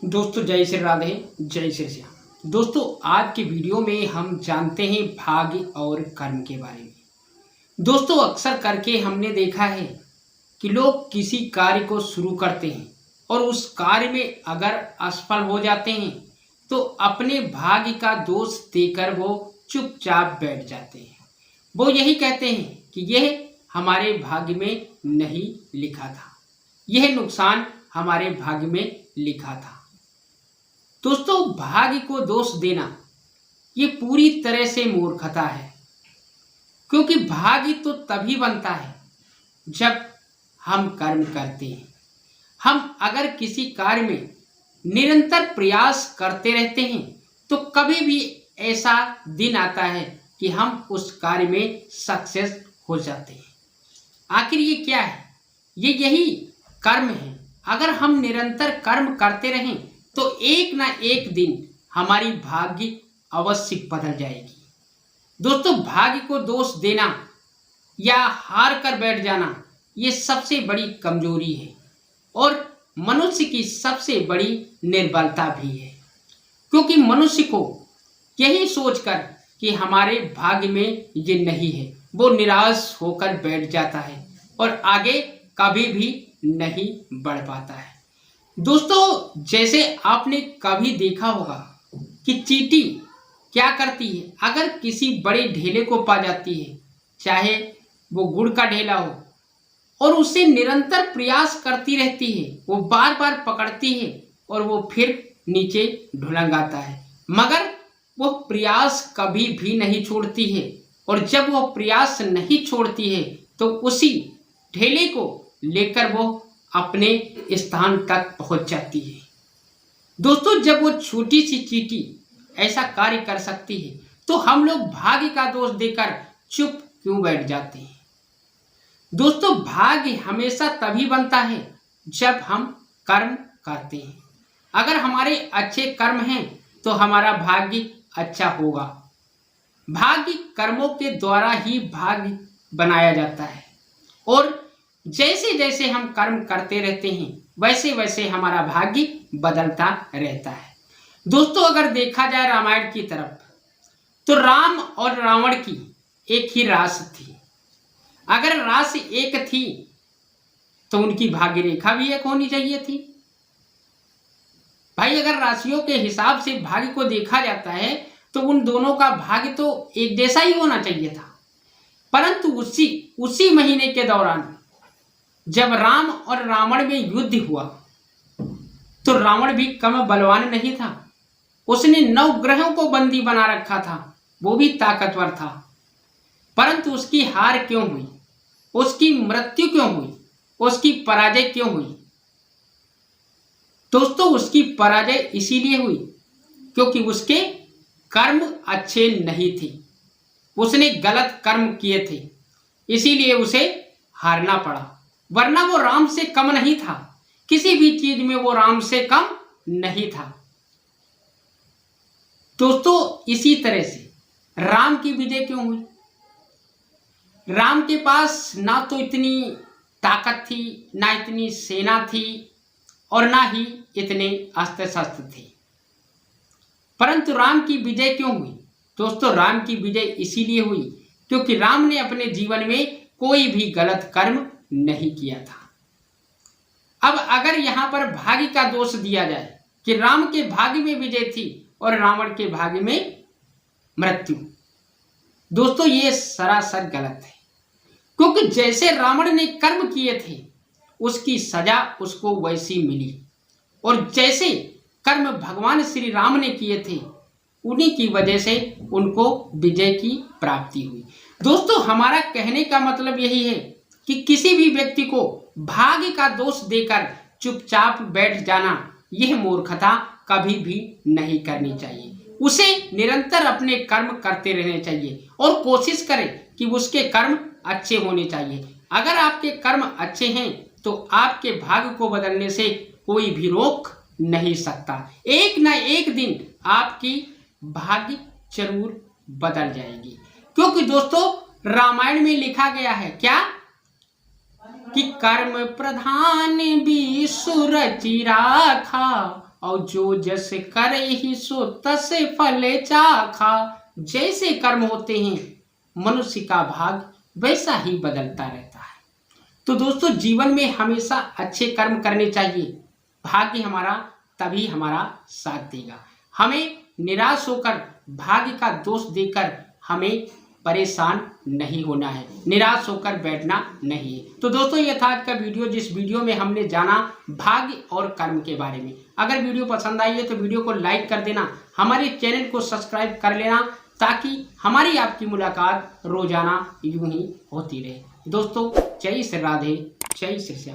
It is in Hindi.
दोस्तों जय श्री राधे, जय श्री श्याम। दोस्तों आज के वीडियो में हम जानते हैं भाग्य और कर्म के बारे में। दोस्तों अक्सर करके हमने देखा है कि लोग किसी कार्य को शुरू करते हैं और उस कार्य में अगर असफल हो जाते हैं तो अपने भाग्य का दोष देकर वो चुपचाप बैठ जाते हैं। वो यही कहते हैं कि यह हमारे भाग्य में नहीं लिखा था, यह नुकसान हमारे भाग्य में लिखा था। दोस्तों भाग्य को दोष देना ये पूरी तरह से मूर्खता है, क्योंकि भाग्य तो तभी बनता है जब हम कर्म करते हैं। हम अगर किसी कार्य में निरंतर प्रयास करते रहते हैं तो कभी भी ऐसा दिन आता है कि हम उस कार्य में सक्सेस हो जाते हैं। आखिर ये क्या है? यही कर्म है। अगर हम निरंतर कर्म करते रहें तो एक ना एक दिन हमारी भाग्य अवश्य बदल जाएगी। दोस्तों भाग्य को दोष देना या हार कर बैठ जाना ये सबसे बड़ी कमजोरी है और मनुष्य की सबसे बड़ी निर्बलता भी है, क्योंकि मनुष्य को यही सोचकर कि हमारे भाग्य में ये नहीं है वो निराश होकर बैठ जाता है और आगे कभी भी नहीं बढ़ पाता है। दोस्तों जैसे आपने कभी देखा होगा कि चींटी क्या करती है, अगर किसी बड़े ढेले को पा जाती है, चाहे वो गुड़ का ढेला हो, और उसे निरंतर प्रयास करती रहती है, वो बार बार पकड़ती है और वो फिर नीचे ढुलंगाता है, मगर वो प्रयास कभी भी नहीं छोड़ती है। और जब वो प्रयास नहीं छोड़ती है तो उसी ढेले को लेकर वो अपने स्थान तक पहुंच जाती है। दोस्तों जब वो छोटी सी चींटी ऐसा कार्य कर सकती है तो हम लोग भाग्य का दोष देकर चुप क्यों बैठ जाते हैं? दोस्तों भाग्य हमेशा तभी बनता है जब हम कर्म करते हैं। अगर हमारे अच्छे कर्म हैं तो हमारा भाग्य अच्छा होगा। भाग्य कर्मों के द्वारा ही भाग्य बनाया जाता है और जैसे जैसे हम कर्म करते रहते हैं वैसे वैसे हमारा भाग्य बदलता रहता है। दोस्तों अगर देखा जाए रामायण की तरफ तो राम और रावण की एक ही राशि थी। अगर राशि एक थी तो उनकी भाग्य रेखा भी एक होनी चाहिए थी। भाई अगर राशियों के हिसाब से भाग्य को देखा जाता है तो उन दोनों का भाग्य तो एक जैसा ही होना चाहिए था, परंतु उसी महीने के दौरान जब राम और रावण में युद्ध हुआ तो रावण भी कम बलवान नहीं था। उसने 9 ग्रहों को बंदी बना रखा था, वो भी ताकतवर था, परंतु उसकी हार क्यों हुई, उसकी मृत्यु क्यों हुई, उसकी पराजय क्यों हुई? दोस्तों उसकी पराजय इसीलिए हुई क्योंकि उसके कर्म अच्छे नहीं थे, उसने गलत कर्म किए थे, इसीलिए उसे हारना पड़ा। वरना वो राम से कम नहीं था, किसी भी चीज में वो राम से कम नहीं था। दोस्तों इसी तरह से राम की विजय क्यों हुई? राम के पास ना तो इतनी ताकत थी, ना इतनी सेना थी और ना ही इतने अस्त्र शस्त्र थे, परंतु राम की विजय क्यों हुई? दोस्तों राम की विजय इसीलिए हुई क्योंकि राम ने अपने जीवन में कोई भी गलत कर्म नहीं किया था। अब अगर यहां पर भाग्य का दोष दिया जाए कि राम के भाग्य में विजय थी और रावण के भाग्य में मृत्यु, दोस्तों ये सरासर गलत है, क्योंकि जैसे रावण ने कर्म किए थे उसकी सजा उसको वैसी मिली और जैसे कर्म भगवान श्री राम ने किए थे उन्हीं की वजह से उनको विजय की प्राप्ति हुई। दोस्तों हमारा कहने का मतलब यही है कि किसी भी व्यक्ति को भाग्य का दोष देकर चुपचाप बैठ जाना यह मूर्खता कभी भी नहीं करनी चाहिए। उसे निरंतर अपने कर्म करते रहने चाहिए और कोशिश करे कि उसके कर्म अच्छे होने चाहिए। अगर आपके कर्म अच्छे हैं तो आपके भाग्य को बदलने से कोई भी रोक नहीं सकता। एक ना एक दिन आपकी भाग्य जरूर बदल जाएगी, क्योंकि दोस्तों रामायण में लिखा गया है क्या कि कर्म प्रधान भी सुरचि राखा, और जो जैसे करे ही सो तसे फले चाखा। जैसे कर्म होते हैं मनुष्य का भाग वैसा ही बदलता रहता है। तो दोस्तों जीवन में हमेशा अच्छे कर्म करने चाहिए, भाग्य हमारा तभी हमारा साथ देगा। हमें निराश होकर भाग्य का दोष देकर हमें परेशान नहीं होना है, निराश होकर बैठना नहीं है। तो दोस्तों ये था आज का वीडियो, जिस वीडियो में हमने जाना भाग्य और कर्म के बारे में। अगर वीडियो पसंद आई है तो वीडियो को लाइक कर देना, हमारे चैनल को सब्सक्राइब कर लेना, ताकि हमारी आपकी मुलाकात रोजाना यूं ही होती रहे। दोस्तों जय श्री राधे, जय श्री श्याम।